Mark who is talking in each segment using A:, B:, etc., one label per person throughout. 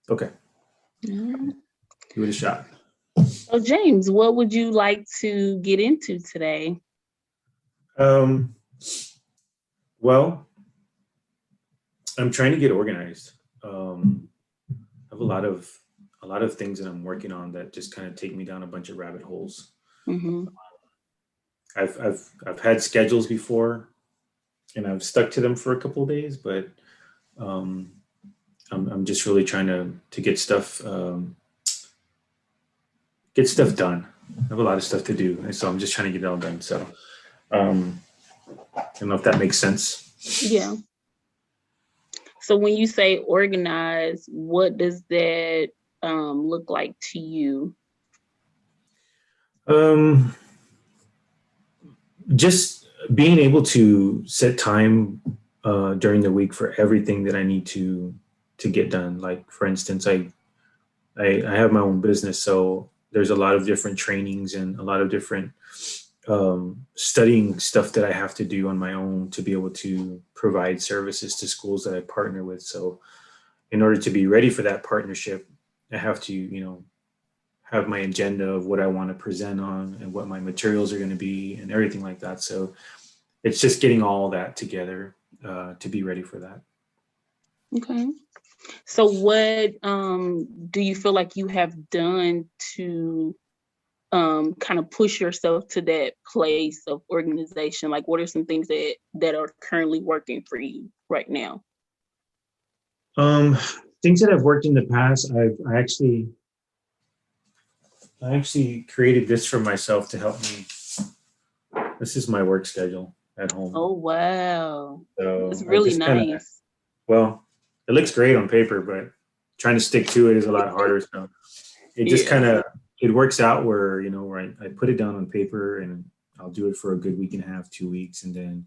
A: Okay,
B: Mhm.
A: give it a shot.
B: So, James, what would you like to get into today?
A: Um, well, I'm trying to get organized. I have a lot of things that I'm working on that just kind of take me down a bunch of rabbit holes.
B: Hmm.
A: I've had schedules before, and I've stuck to them for a couple of days, but um, I'm just really trying to get stuff done. I have a lot of stuff to do, and so I'm just trying to get it all done. So um, I don't know if that makes sense.
B: Yeah. So, when you say organize, what does that look like to you?
A: Um, just being able to set time during the week for everything that I need to get done. Like for instance, I have my own business, so there's a lot of different trainings and a lot of different studying stuff that I have to do on my own to be able to provide services to schools that I partner with. So in order to be ready for that partnership, I have to, have my agenda of what I want to present on and what my materials are going to be and everything like that. So it's just getting all that together to be ready for that.
B: Okay. So, what do you feel like you have done to kind of push yourself to that place of organization? Like, what are some things that are currently working for you right now?
A: Um, Things that I've worked in the past, I actually created this for myself to help me. This is my work schedule at home.
B: Oh, wow. That's
A: So I
B: really
A: just kind of,
B: nice.
A: well, it looks great on paper, but trying to stick to it is a lot harder. So it just
B: Yeah.
A: kind of, it works out where, where I put it down on paper and I'll do it for a good week and a half, 2 weeks. And then,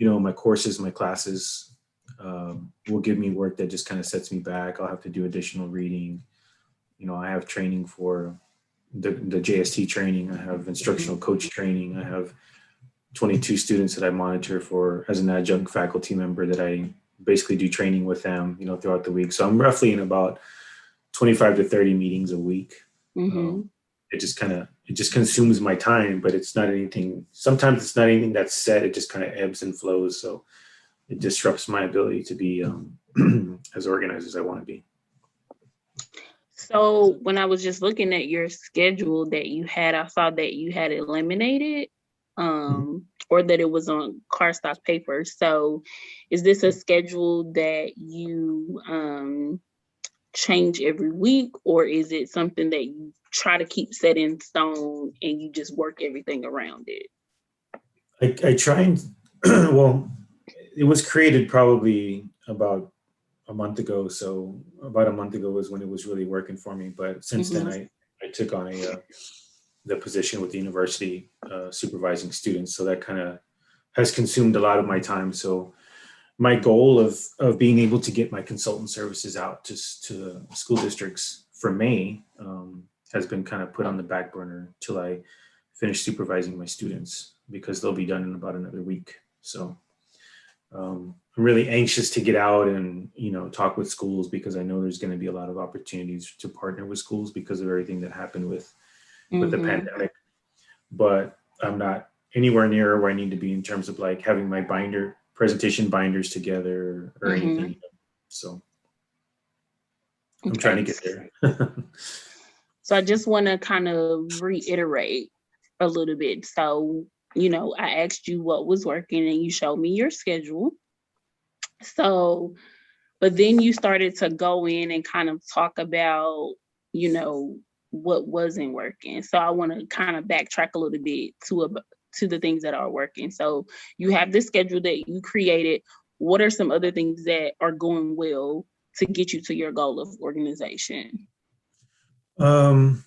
B: Hmm.
A: my courses, my classes will give me work that just kind of sets me back. I'll have to do additional reading. I have training for the JST training. I have instructional
B: Hmm.
A: coach training. I have 22 students that I monitor for as an adjunct faculty member that I basically do training with them, throughout the week. So I'm roughly in about 25 to 30 meetings a week. Um,
B: Hmm.
A: it just consumes my time, but it's not anything. Sometimes it's not anything that's set. It just kind of ebbs and flows. So it disrupts my ability to be as organized as I want to be.
B: So when I was just looking at your schedule that you had, I saw that you had eliminated or that it was on cardstock paper. So is this a schedule that you change every week, or is it something that you try to keep set in stone and you just work everything around it?
A: I try and well, it was created probably about a month ago. So about a month ago was when it was really working for me. But since then,
B: Hmm.
A: I took on the position with the university supervising students. So that kind of has consumed a lot of my time. So my goal of being able to get my consultant services out to school districts for May has been kind of put on the back burner till I finish supervising my students because they'll be done in about another week. So I'm really anxious to get out and talk with schools because I know there's going to be a lot of opportunities to partner with schools because of everything that happened with the
B: Hmm.
A: pandemic. But I'm not anywhere near where I need to be in terms of like having my presentation binders together or anything.
B: Hmm.
A: So I'm trying
B: Okay.
A: to get there.
B: So I just want to kind of reiterate a little bit. So, I asked you what was working and you showed me your schedule. So, but then you started to go in and kind of talk about, you know, what wasn't working. So I want to kind of backtrack a little bit to the things that are working. So you have this schedule that you created. What are some other things that are going well to get you to your goal of organization?
A: um,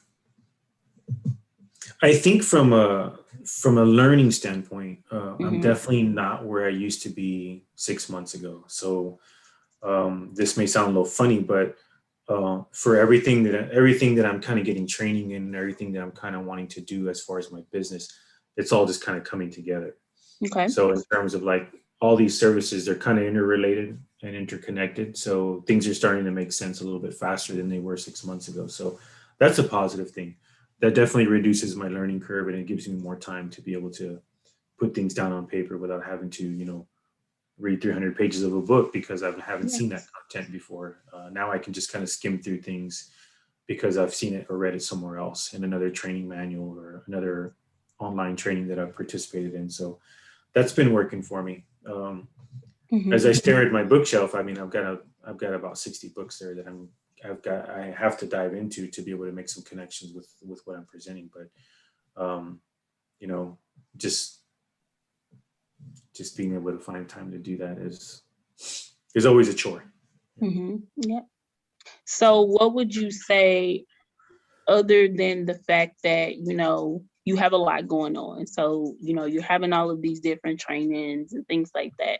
A: I think from a learning standpoint, I'm
B: Mm-hmm.
A: definitely not where I used to be 6 months ago. So this may sound a little funny, but for everything that I'm kind of getting training in and everything that I'm kind of wanting to do as far as my business, it's all just kind of coming together.
B: Okay.
A: So in terms of like all these services, they're kind of interrelated and interconnected. So things are starting to make sense a little bit faster than they were 6 months ago. So that's a positive thing. That definitely reduces my learning curve, and it gives me more time to be able to put things down on paper without having to, read 300 pages of a book because I haven't seen that
B: Yes.
A: content before. Now I can just kind of skim through things because I've seen it or read it somewhere else in another training manual or another online training that I've participated in. So that's been working for me. As I
B: Hmm.
A: stare at my bookshelf, I mean, I've got about 60 books there that I have to dive into to be able to make some connections with what I'm presenting. But you know, just just being able to find time to do that is always a chore.
B: Hmm. Yeah. So what would you say, other than the fact that, you have a lot going on? So, you're having all of these different trainings and things like that.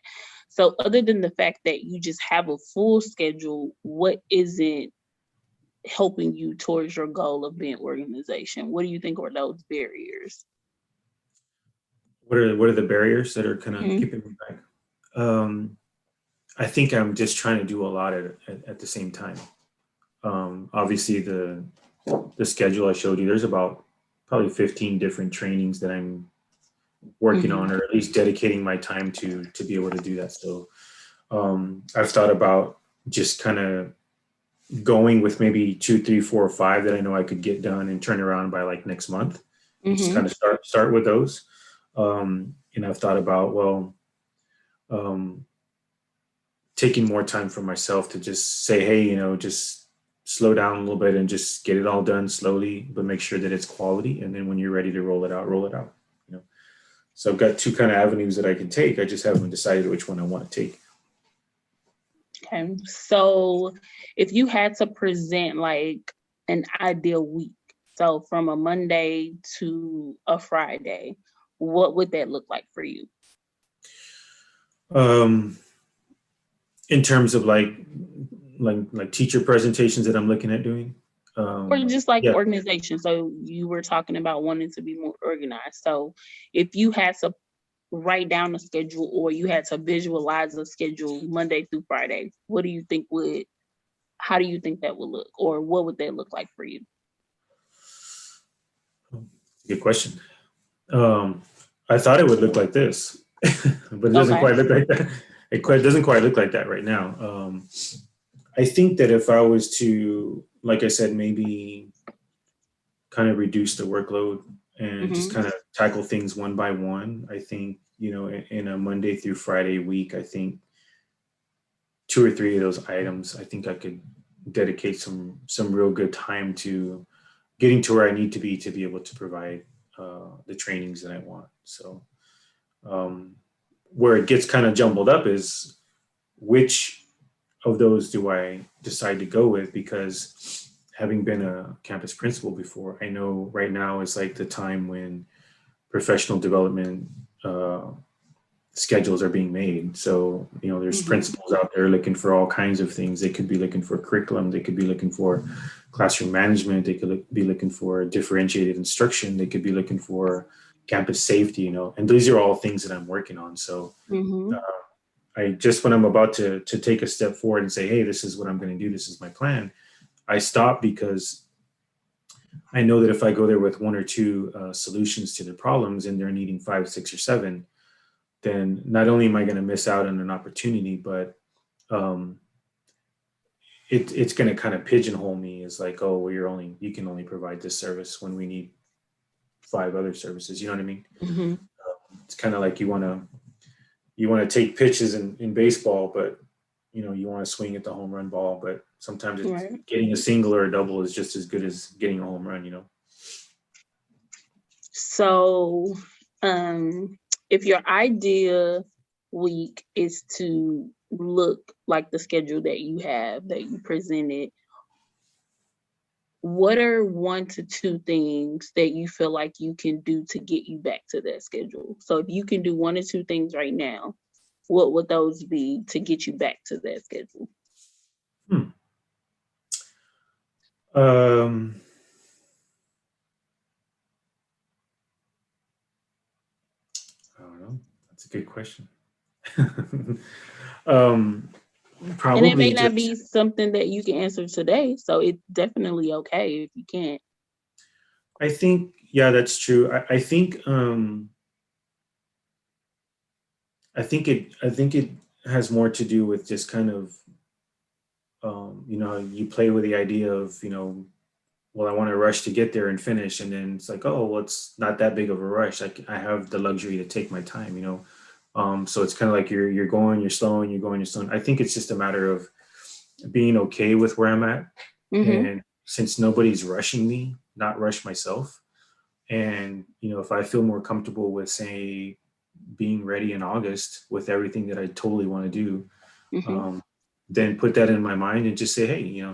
B: So other than the fact that you just have a full schedule, what isn't helping you towards your goal of being organization? What do you think are those barriers?
A: What are the barriers that are kind of
B: Hmm.
A: keeping me back? Um, I think I'm just trying to do a lot at the same time. Obviously, the schedule I showed you, there's about probably 15 different trainings that I'm working
B: Hmm.
A: on, or at least dedicating my time to be able to do that. So I've thought about just kind of going with maybe two, three, four, or five that I know I could get done and turn around by like next month, and just
B: Hmm.
A: kind of start with those. And I've thought about, well, um, taking more time for myself to just say, hey, just slow down a little bit and just get it all done slowly, but make sure that it's quality. And then when you're ready to roll it out, roll it out. You know. So I've got two kind of avenues that I can take. I just haven't decided which one I want to take.
B: Okay. So if you had to present like an ideal week, so from a Monday to a Friday, what would that look like for you?
A: Um, in terms of like teacher presentations that I'm looking at doing.
B: Or just like
A: Yeah.
B: organization. So you were talking about wanting to be more organized. So if you had to write down a schedule or you had to visualize a schedule Monday through Friday, how do you think that would look? Or what would that look like for you?
A: Good question. Um, I thought it would look like this, but it doesn't
B: Okay.
A: quite look like that. Doesn't quite look like that right now. I think that if I was to, like I said, maybe kind of reduce the workload and just
B: Hmm.
A: kind of tackle things one by one, I think, in a Monday through Friday week, I think two or three of those items, I think I could dedicate some real good time to getting to where I need to be able to provide the trainings that I want. So um, where it gets kind of jumbled up is which of those do I decide to go with? Because having been a campus principal before, I know right now is like the time when professional development schedules are being made. So, there's
B: Hmm.
A: principals out there looking for all kinds of things. They could be looking for curriculum, they could be looking for classroom management, they could be looking for differentiated instruction, they could be looking for campus safety, and these are all things that I'm working on. So,
B: Hmm.
A: I just when I'm about to take a step forward and say, hey, this is what I'm going to do, this is my plan, I stop because I know that if I go there with one or two solutions to the problems and they're needing five, six, or seven, then not only am I going to miss out on an opportunity, but um, it's going to kind of pigeonhole me as like, oh, well, you can only provide this service when we need five other services. You know what I mean?
B: Hmm.
A: It's kind of like you want to take pitches in baseball, but you want to swing at the home run ball, but sometimes
B: Right.
A: getting a single or a double is just as good as getting a home run.
B: So, if your idea week is to look like the schedule that you have that you presented, what are one to two things that you feel like you can do to get you back to that schedule? So, if you can do one or two things right now, what would those be to get you back to that schedule?
A: Hmm. Um, I don't know. That's a good question. um,
B: And it may
A: Probably
B: not
A: just,
B: be something that you can answer today, so it's definitely okay if you can't.
A: I think, yeah, that's true. I think it has more to do with just kind of, you play with the idea of, well, I want to rush to get there and finish. And then it's like, oh, well, it's not that big of a rush. I have the luxury to take my time, So it's kind of like you're going, you're slowing, you're going, you're slowing. I think it's just a matter of being okay with where I'm at.
B: Mm-hmm.
A: And since nobody's rushing me, not rush myself. And, if I feel more comfortable with, say, being ready in August with everything that I totally want to do,
B: Mm-hmm.
A: um, then put that in my mind and just say, hey,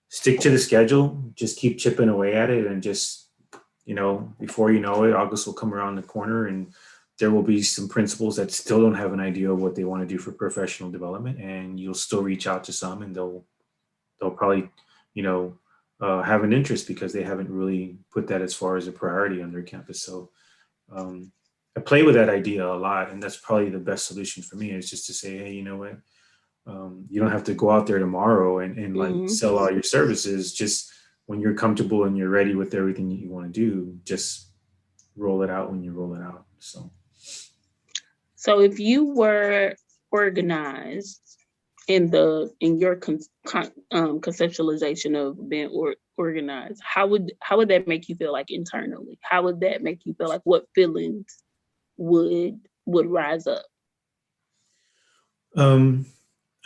A: stick to the schedule, just keep chipping away at it. And just, before you know it, August will come around the corner and there will be some principals that still don't have an idea of what they want to do for professional development. And you'll still reach out to some and they'll probably, you know, have an interest because they haven't really put that as far as a priority on their campus. So um, I play with that idea a lot, and that's probably the best solution for me is just to say, hey, you know what? You don't have to go out there tomorrow and like
B: Mm-hmm.
A: sell all your services. Just when you're comfortable and you're ready with everything that you want to do, just roll it out when you roll it out. So
B: So if you were organized in your conceptualization of being organized, how would that make you feel like internally? How would that make you feel like? What feelings would rise up?
A: um,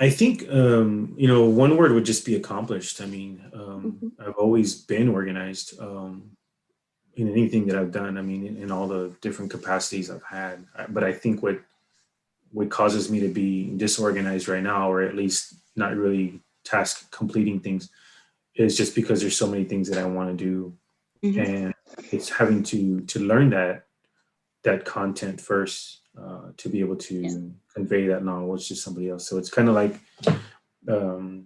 A: I think one word would just be accomplished. I mean,
B: Mm-hmm.
A: I've always been organized. In anything that I've done. I mean, in all the different capacities I've had. But I think what causes me to be disorganized right now, or at least not really task completing things, is just because there's so many things that I want to do,
B: Mm-hmm.
A: and it's having to learn that content first to be able
B: Yeah.
A: to convey that knowledge to somebody else. So it's kind of like um,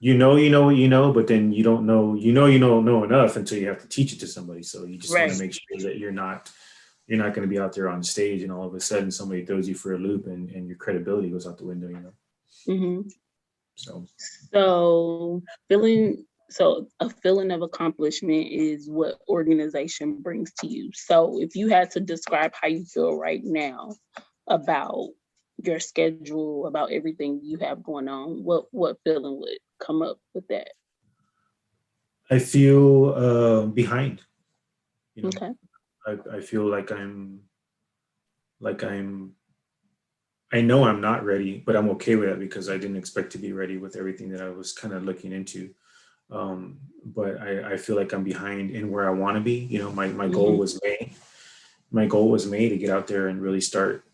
A: what but then you don't know, you don't know enough until you have to teach it to somebody. So you just want to
B: Right.
A: make sure that you're not going to be out there on stage and all of a sudden somebody throws you for a loop and your credibility goes out the window.
B: Mm-hmm.
A: So
B: So a feeling of accomplishment is what organization brings to you. So if you had to describe how you feel right now about your schedule, about everything you have going on, what feeling would come up with that?
A: I feel behind. you know
B: Okay.
A: I feel like I know I'm not ready, but I'm okay with it because I didn't expect to be ready with everything that I was kind of looking into. But I feel like I'm behind in where I want to be. My goal
B: Mm-hmm.
A: was May. My goal was May to get out there and really start,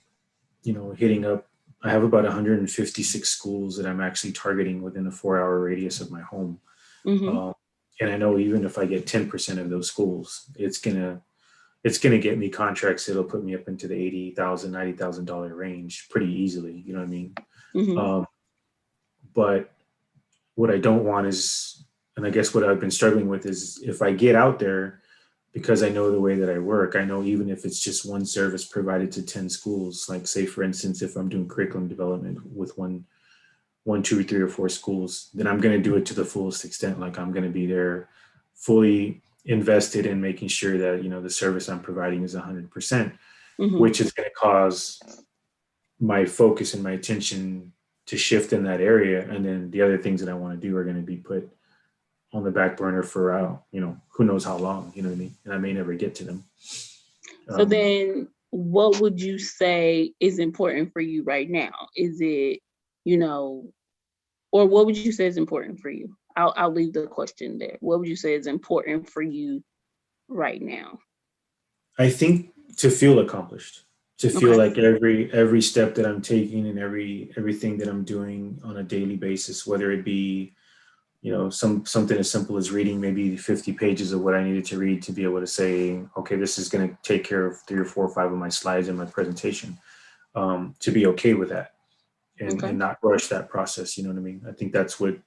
A: hitting up. I have about 156 schools that I'm actually targeting within a 4-hour radius of my home.
B: Mm-hmm.
A: Um, and I know even if I get 10% of those schools, it's gonna get me contracts that'll put me up into the $80,000, $90,000 range pretty easily. You know what I mean?
B: Mm-hmm.
A: Um, but what I don't want is, and I guess what I've been struggling with is if I get out there, because I know the way that I work, I know even if it's just one service provided to 10 schools, like say for instance, if I'm doing curriculum development with one, two, or three or four schools, then I'm going to do it to the fullest extent. Like I'm going to be there fully invested in making sure that, the service I'm providing is 100%,
B: Mm-hmm.
A: which is going to cause my focus and my attention to shift in that area. And then the other things that I want to do are going to be put on the back burner for, who knows how long, you know what I mean? And I may never get to them.
B: So
A: Um,
B: then what would you say is important for you right now? Is it, you know, or what would you say is important for you? I'll leave the question there. What would you say is important for you right now?
A: I think to feel accomplished, to feel
B: Okay.
A: like every step that I'm taking and everything that I'm doing on a daily basis, whether it be, something as simple as reading maybe 50 pages of what I needed to read to be able to say, okay, this is going to take care of 3 or 4 or 5 of my slides in my presentation, to be okay with that
B: Okay.
A: and not rush that process. You know what I mean? I think that's the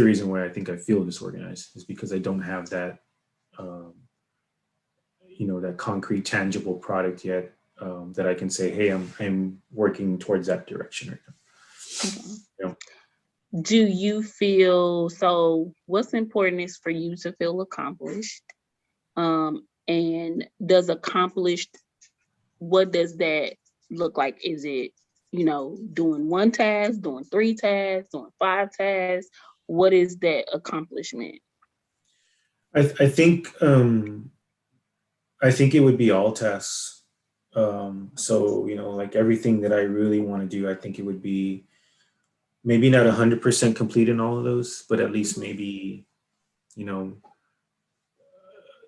A: reason why I think I feel disorganized is because I don't have that, that concrete, tangible product yet that I can say, hey, I'm working towards that direction right now.
B: Okay.
A: You know?
B: Do you feel so? What's important is for you to feel accomplished. And does accomplished, what does that look like? Is it, doing one task, doing three tasks, doing five tasks? What is that accomplishment?
A: I think it would be all tests. So, like everything that I really want to do, I think it would be maybe not 100% complete in all of those, but at least maybe, you know,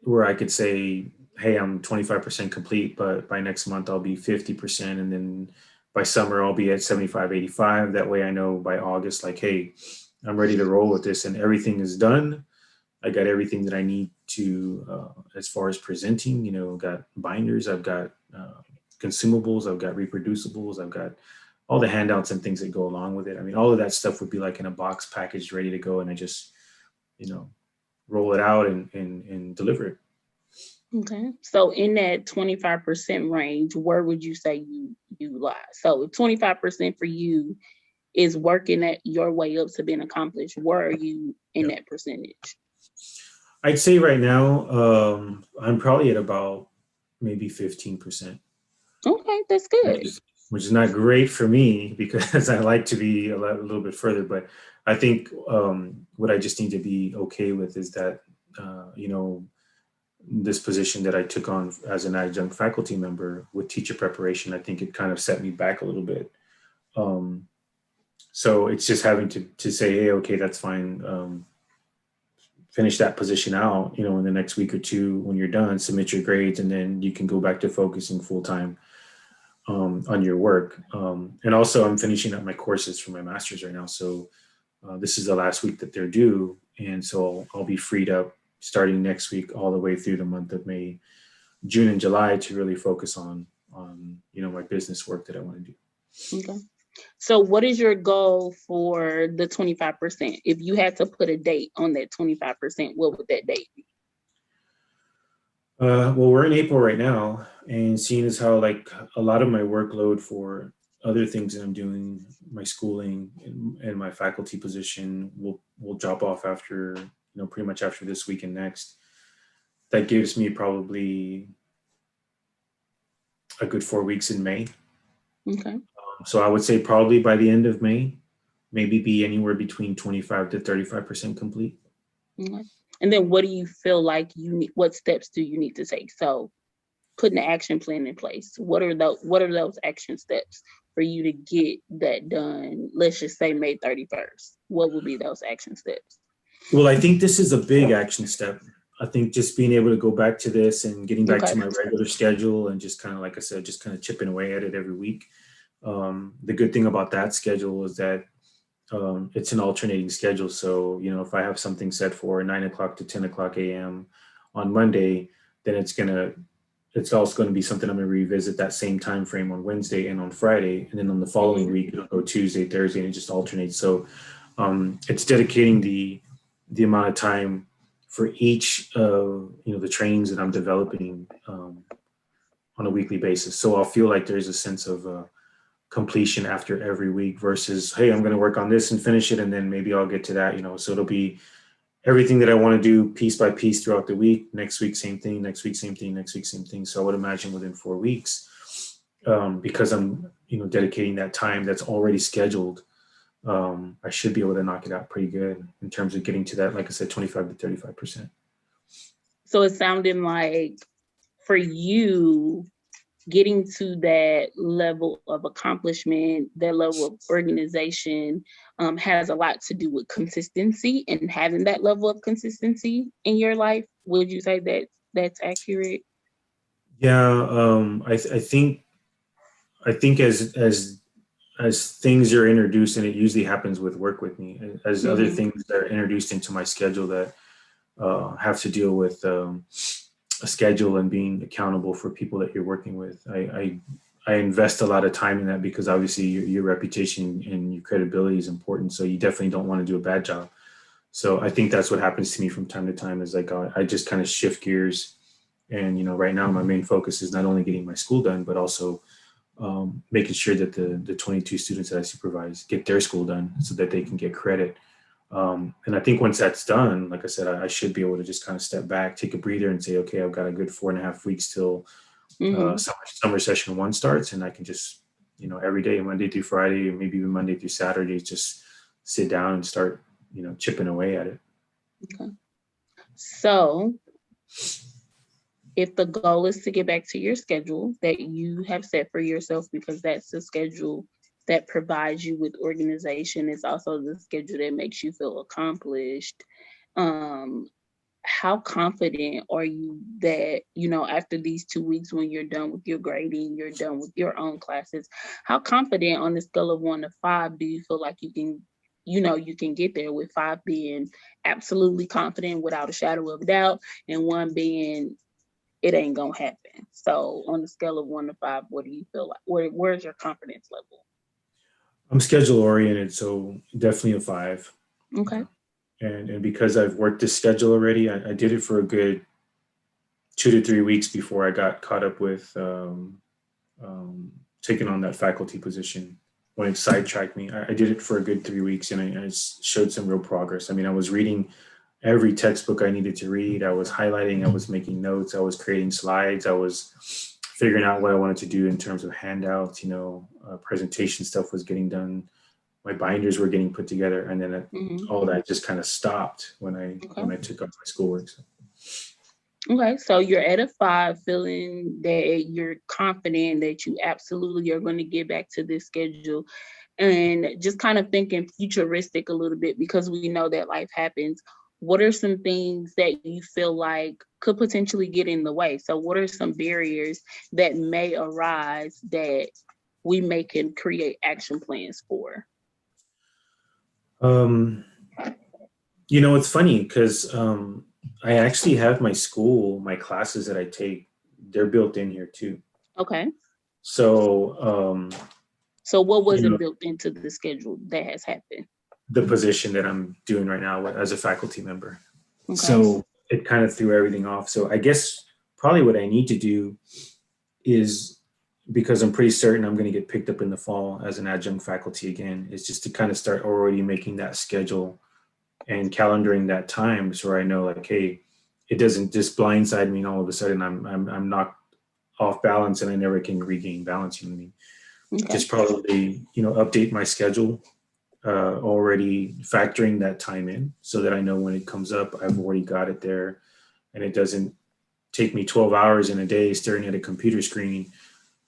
A: where I could say, hey, I'm 25% complete, but by next month I'll be 50%. And then by summer I'll be at 75, 85. That way I know by August, like, hey, I'm ready to roll with this and everything is done. I got everything that I need to, as far as presenting, got binders, I've got consumables, I've got reproducibles, I've got all the handouts and things that go along with it. I mean, all of that stuff would be like in a box packaged, ready to go. And I just, you know, roll it out and deliver it.
B: Okay. So in that 25% range, where would you say you lie? So if 25% for you is working at your way up to being accomplished, where are you in that percentage?
A: I'd say right now, I'm probably at about maybe 15%.
B: Okay, that's good.
A: Which is not great for me because I like to be a little bit further. But I think what I just need to be okay with is that, this position that I took on as an adjunct faculty member with teacher preparation, I think it kind of set me back a little bit. Um, so it's just having to say, hey, okay, that's fine. Finish that position out, in the next week or two when you're done, submit your grades, and then you can go back to focusing full time on your work. And also, I'm finishing up my courses for my master's right now. So this is the last week that they're due. And so I'll be freed up starting next week all the way through the month of May, June, and July to really focus on my business work that I want to do.
B: Okay. So what is your goal for the 25%? If you had to put a date on that 25%, what would that date be?
A: Well, we're in April right now, and seeing as how like a lot of my workload for other things that I'm doing, my schooling and my faculty position will drop off after, pretty much after this week and next. That gives me probably a good 4 weeks in May.
B: Okay.
A: So I would say probably by the end of May, maybe be anywhere between 25 to 35% complete.
B: Okay. And then what do you feel like what steps do you need to take? So putting an action plan in place. What are those action steps for you to get that done? Let's just say May 31st. What would be those action steps?
A: Well, I think this is a big action step. I think just being able to go back to this and getting back to my regular schedule and just kind of, like I said, just kind of chipping away at it every week. The good thing about that schedule is that it's an alternating schedule. So, if I have something set for 9 o'clock to 10 o'clock a.m. on Monday, then it's also going to be something I'm going to revisit that same time frame on Wednesday and on Friday. And then on the following week, it'll go Tuesday, Thursday, and it just alternates. So it's dedicating the amount of time for each of, the trainings that I'm developing on a weekly basis. So I'll feel like there's a sense of completion after every week versus, hey, I'm going to work on this and finish it, and then maybe I'll get to that. So it'll be everything that I want to do piece by piece throughout the week. Next week, same thing. Next week, same thing. Next week, same thing. So I would imagine within 4 weeks, because I'm, dedicating that time that's already scheduled, I should be able to knock it out pretty good in terms of getting to that, like I said, 25 to 35%.
B: So it's sounding like for you, getting to that level of accomplishment, that level of organization, has a lot to do with consistency and having that level of consistency in your life. Would you say that that's accurate?
A: Yeah, I think as things are introduced, and it usually happens with work with me, as other things that are introduced into my schedule that have to deal with a schedule and being accountable for people that you're working with. I invest a lot of time in that because obviously your reputation and your credibility is important. So you definitely don't want to do a bad job. So I think that's what happens to me from time to time is like I just kind of shift gears And, right now my main focus is not only getting my school done, but also making sure that the 22 students that I supervise get their school done so that they can get credit. And I think once that's done, like I said, I should be able to just kind of step back, take a breather, and say, okay, I've got a good 4.5 weeks till
B: Mm-hmm.
A: summer session one starts, and I can just, every day, Monday through Friday, maybe even Monday through Saturday, just sit down and start, chipping away at it.
B: Okay. So if the goal is to get back to your schedule that you have set for yourself, because that's the schedule that provides you with organization, it's also the schedule that makes you feel accomplished. Um, how confident are you that, after these 2 weeks, when you're done with your grading, you're done with your own classes, how confident on the scale of 1 to 5 do you feel like you can, you can get there, with 5 being absolutely confident without a shadow of a doubt, and 1 being it ain't gonna happen? So on the scale of 1 to 5, what do you feel like? Where's your confidence level?
A: I'm schedule oriented, so definitely a 5.
B: Okay.
A: And because I've worked this schedule already, I did it for a good 2 to 3 weeks before I got caught up with taking on that faculty position. When it sidetracked me, I did it for a good 3 weeks, and I showed some real progress. I mean, I was reading every textbook I needed to read. I was highlighting, I was making notes, I was creating slides, I was figuring out what I wanted to do in terms of handouts, presentation stuff was getting done. My binders were getting put together, and then
B: Mm-hmm.
A: all that just kind of stopped when I
B: Okay.
A: took up my schoolwork. So.
B: Okay, so you're at a 5, feeling that you're confident that you absolutely are going to get back to this schedule, and just kind of thinking futuristic a little bit, because we know that life happens. What are some things that you feel like could potentially get in the way? So what are some barriers that may arise that we can create action plans for?
A: Um, it's funny because I actually have my classes that I take, they're built in here too.
B: Okay.
A: So,
B: So what wasn't built into the schedule that has happened?
A: the position that I'm doing right now as a faculty member.
B: Okay.
A: So it kind of threw everything off. So I guess probably what I need to do is, because I'm pretty certain I'm going to get picked up in the fall as an adjunct faculty again, is just to kind of start already making that schedule and calendaring that time, so I know, like, hey, it doesn't just blindside me and all of a sudden I'm knocked off balance and I never can regain balance. You know what I mean?
B: Okay.
A: Just probably, update my schedule, already factoring that time in so that I know when it comes up, I've already got it there, and it doesn't take me 12 hours in a day staring at a computer screen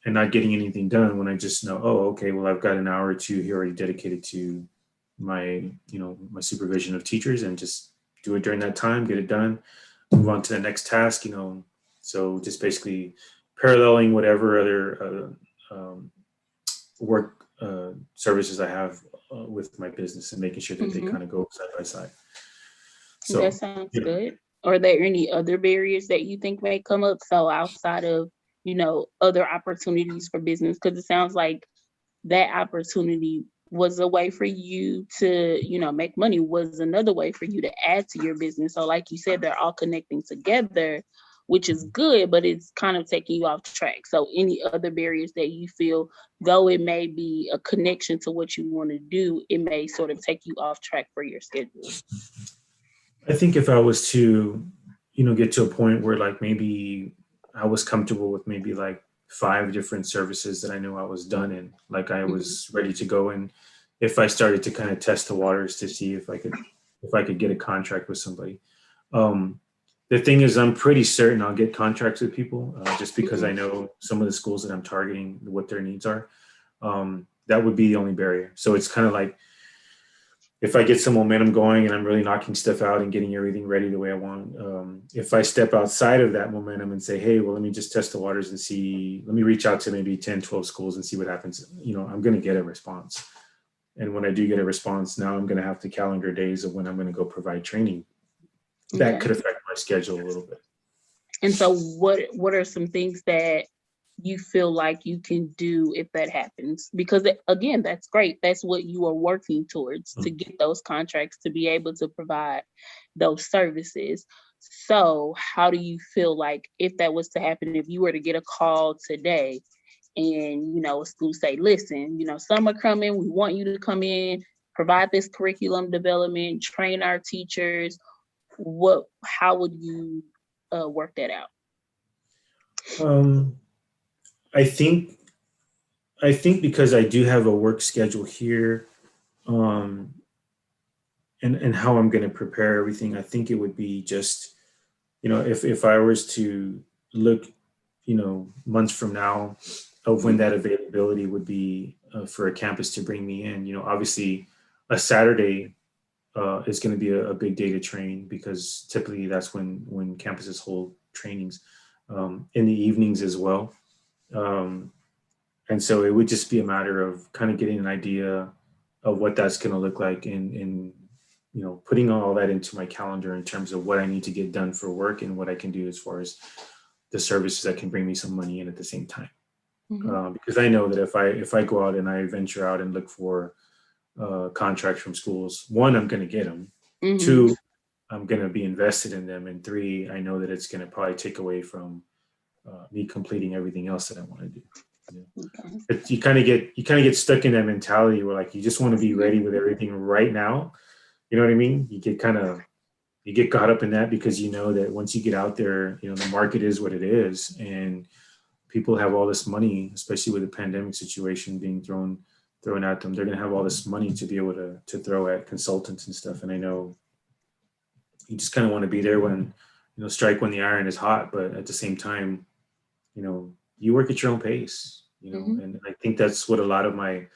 A: and not getting anything done, when I just know, oh, okay, well, I've got an hour or two here already dedicated to my, my supervision of teachers, and just do it during that time, get it done, move on to the next task, So just basically paralleling whatever other work services I have with my business, and making sure that they kind of go side by side. So
B: that sounds good. Are there any other barriers that you think may come up? So outside of, other opportunities for business, because it sounds like that opportunity was a way for you to, make money, was another way for you to add to your business. So like you said, they're all connecting together, which is good, but it's kind of taking you off track. So any other barriers that you feel, though it may be a connection to what you want to do, it may sort of take you off track for your schedule?
A: I think if I was to, get to a point where, like, maybe I was comfortable with maybe like 5 different services that I knew I was done in, like I was ready to go. And if I started to kind of test the waters to see if I could get a contract with somebody. The thing is, I'm pretty certain I'll get contracts with people, just because I know some of the schools that I'm targeting, what their needs are. That would be the only barrier. So it's kind of like, if I get some momentum going and I'm really knocking stuff out and getting everything ready the way I want, if I step outside of that momentum and say, hey, well, let me just test the waters and see, let me reach out to maybe 10, 12 schools and see what happens, I'm going to get a response. And when I do get a response, now I'm going to have to calendar days of when I'm going to go provide training. That could affect my schedule a little bit.
B: And so what are some things that you feel like you can do if that happens? Because again, that's great. That's what you are working towards, to get those contracts, to be able to provide those services. So how do you feel like if that was to happen, if you were to get a call today and, a school say, listen, summer coming, we want you to come in, provide this curriculum development, train our teachers, how would you work that out?
A: I think because I do have a work schedule here, um, and how I'm going to prepare everything, I think it would be just, if I was to look, months from now of when that availability would be for a campus to bring me in. Obviously a Saturday is going to be a big day to train, because typically that's when campuses hold trainings, in the evenings as well. Um, and so it would just be a matter of kind of getting an idea of what that's going to look like, and putting all that into my calendar in terms of what I need to get done for work and what I can do as far as the services that can bring me some money in at the same time. Because I know that if I go out and I venture out and look for contracts from schools, one, I'm going to get them. Two, I'm going to be invested in them. And three, I know that it's going to probably take away from me completing everything else that I want to do. But you kind of get stuck in that mentality where, like, you just want to be ready with everything right now. You know what I mean? You get caught up in that, because you know that once you get out there, the market is what it is, and people have all this money, especially with the pandemic situation being thrown at them. They're going to have all this money to be able to throw at consultants and stuff. And I know you just kind of want to be there when, strike when the iron is hot, but at the same time, you work at your own pace, and I think that's what a lot of my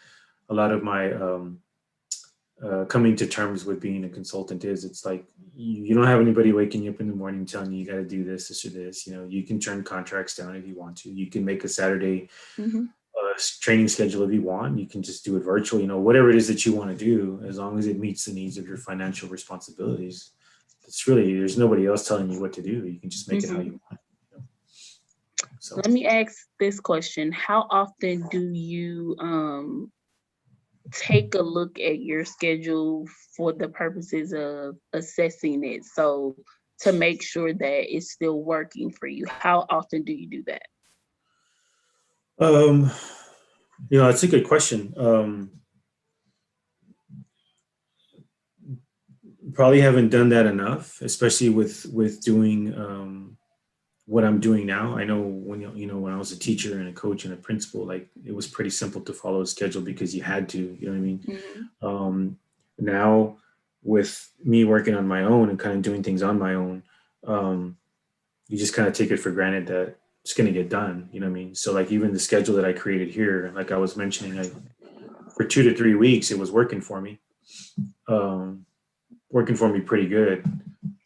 A: coming to terms with being a consultant is. It's like, you don't have anybody waking you up in the morning telling you got to do this or this. You can turn contracts down if you want to. You can make a Saturday training schedule if you want. You can just do it virtually. Whatever it is that you want to do, as long as it meets the needs of your financial responsibilities. There's nobody else telling you what to do. You can just make it how you want. So
B: let me ask this question: how often do you take a look at your schedule for the purposes of assessing it, so to make sure that it's still working for you? How often do you do that?
A: It's a good question. Probably haven't done that enough, especially with doing what I'm doing now. I know when when I was a teacher and a coach and a principal, like, it was pretty simple to follow a schedule because you had to. You know what I mean? Now, with me working on my own and kind of doing things on my own, you just kind of take it for granted that it's going to get done. You know what I mean? So, like, even the schedule that I created here, like I was mentioning, for 2 to 3 weeks, it was working for me. Working for me pretty good,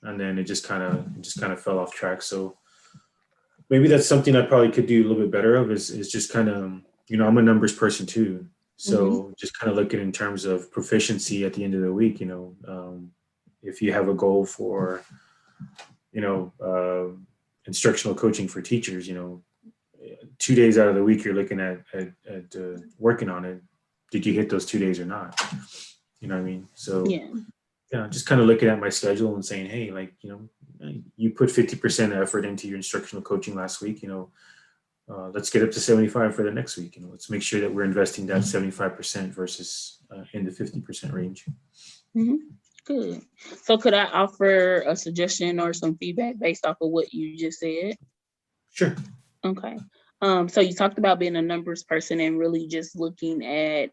A: and then it just kind of fell off track. So maybe that's something I probably could do a little bit better of, is just kind of, I'm a numbers person too. So just kind of looking in terms of proficiency at the end of the week. If you have a goal for, instructional coaching for teachers, 2 days out of the week you're looking at working on it. Did you hit those 2 days or not? You know what I mean? So just kind of looking at my schedule and saying, hey, like, you put 50% effort into your instructional coaching last week, let's get up to 75 for the next week. Let's make sure that we're investing that 75% versus in the 50% range.
B: Good. So could I offer a suggestion or some feedback based off of what you just said?
A: Sure.
B: Okay. So you talked about being a numbers person and really just looking at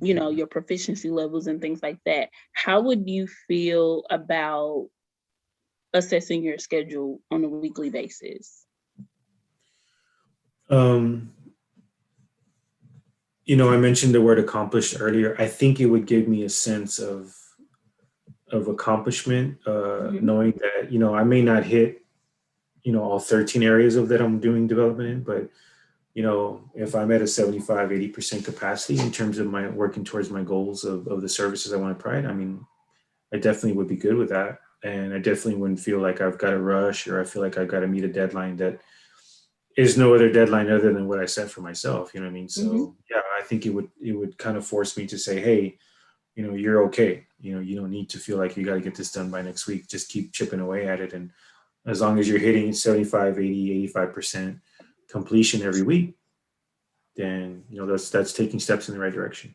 B: your proficiency levels and things like that. How would you feel about assessing your schedule on a weekly basis?
A: I mentioned the word accomplished earlier. I think it would give me a sense of accomplishment, knowing that, I may not hit, all 13 areas of that I'm doing development in, but if I'm at a 75, 80% capacity in terms of my working towards my goals of the services I want to provide, I mean, I definitely would be good with that. And I definitely wouldn't feel like I've got to rush, or I feel like I've got to meet a deadline that is no other deadline other than what I set for myself. You know what I mean?
B: Mm-hmm.
A: So yeah, I think it would kind of force me to say, hey, you're okay. You don't need to feel like you got to get this done by next week. Just keep chipping away at it. And as long as you're hitting 75, 80, 85% completion every week, then, that's taking steps in the right direction.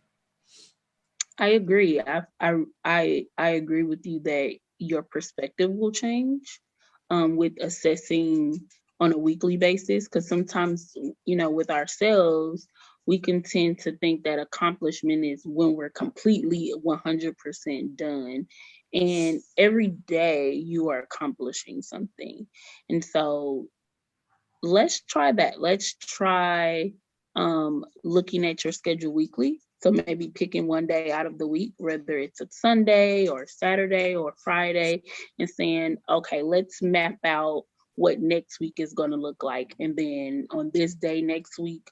B: I agree. I agree with you that your perspective will change with assessing on a weekly basis. Because sometimes, with ourselves, we can tend to think that accomplishment is when we're completely 100% done. And every day you are accomplishing something. And so let's try that. Let's try looking at your schedule weekly. So maybe picking one day out of the week, whether it's a Sunday or Saturday or Friday, and saying, okay, let's map out what next week is going to look like. And then on this day next week,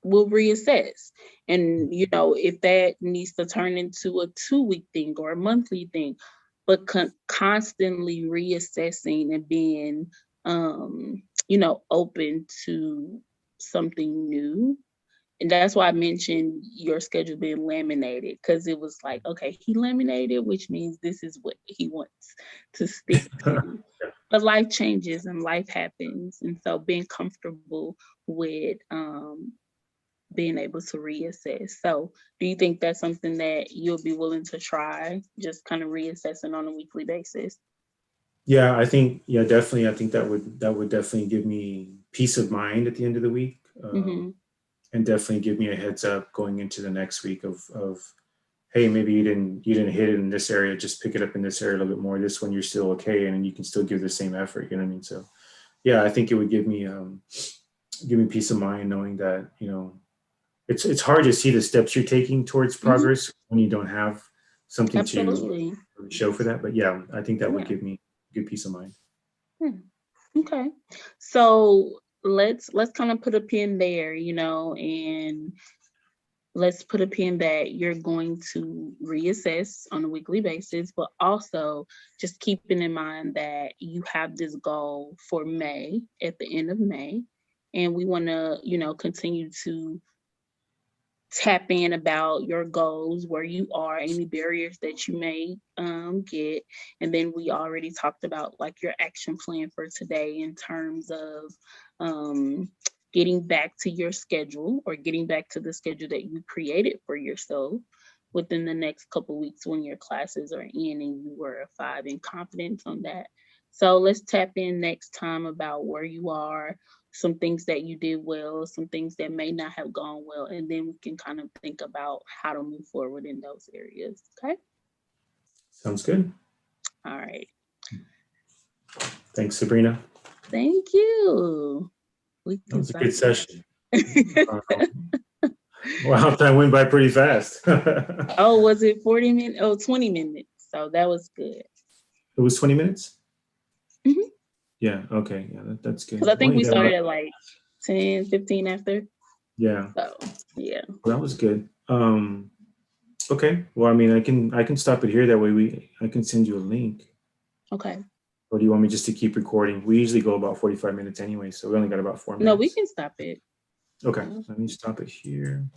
B: we'll reassess. And, if that needs to turn into a 2-week thing or a monthly thing, but constantly reassessing and being, open to something new. And that's why I mentioned your schedule being laminated, because it was like, okay, he laminated, which means this is what he wants to stick to. But life changes and life happens. And so being comfortable with being able to reassess. So do you think that's something that you'll be willing to try, just kind of reassessing on a weekly basis?
A: Yeah, definitely. I think that would definitely give me peace of mind at the end of the week,
B: Mm-hmm.
A: and definitely give me a heads up going into the next week of hey, maybe you didn't hit it in this area, just pick it up in this area a little bit more. This one you're still okay, and you can still give the same effort. You know what I mean? So yeah, I think it would give me peace of mind knowing that it's hard to see the steps you're taking towards
B: Mm-hmm.
A: progress when you don't have something to
B: Absolutely.
A: show for that. But yeah, I think that would
B: Yeah.
A: give me good peace of mind.
B: Okay. So let's kind of put a pin there, and let's put a pin that you're going to reassess on a weekly basis, but also just keeping in mind that you have this goal for May, at the end of May, and we want to, continue to tap in about your goals, where you are, any barriers that you may get. And then we already talked about like your action plan for today in terms of getting back to your schedule, or getting back to the schedule that you created for yourself within the next couple weeks when your classes are in and you were a 5 in confidence on that. So let's tap in next time about where you are, some things that you did well, some things that may not have gone well, and then we can kind of think about how to move forward in those areas. Okay.
A: Sounds good.
B: All right.
A: Thanks, Sabrina.
B: Thank you. We
A: That
B: can
A: was a
B: stop
A: good
B: there.
A: session. Wow, time went by pretty fast.
B: Oh, was it 40 minutes? Oh, 20 minutes. So that was good.
A: It was 20 minutes?
B: Mhm.
A: Yeah, okay. Yeah, that's good.
B: Because I think
A: You
B: we
A: got a
B: started
A: lot-
B: at like 10, 15 after.
A: Yeah,
B: So yeah.
A: well, that was good. Okay. Well, I mean, I can stop it here. That way I can send you a link.
B: Okay.
A: Or do you want me just to keep recording? We usually go about 45 minutes anyway, so we only got about 4 minutes.
B: No, we can stop it.
A: Okay, let me stop it here.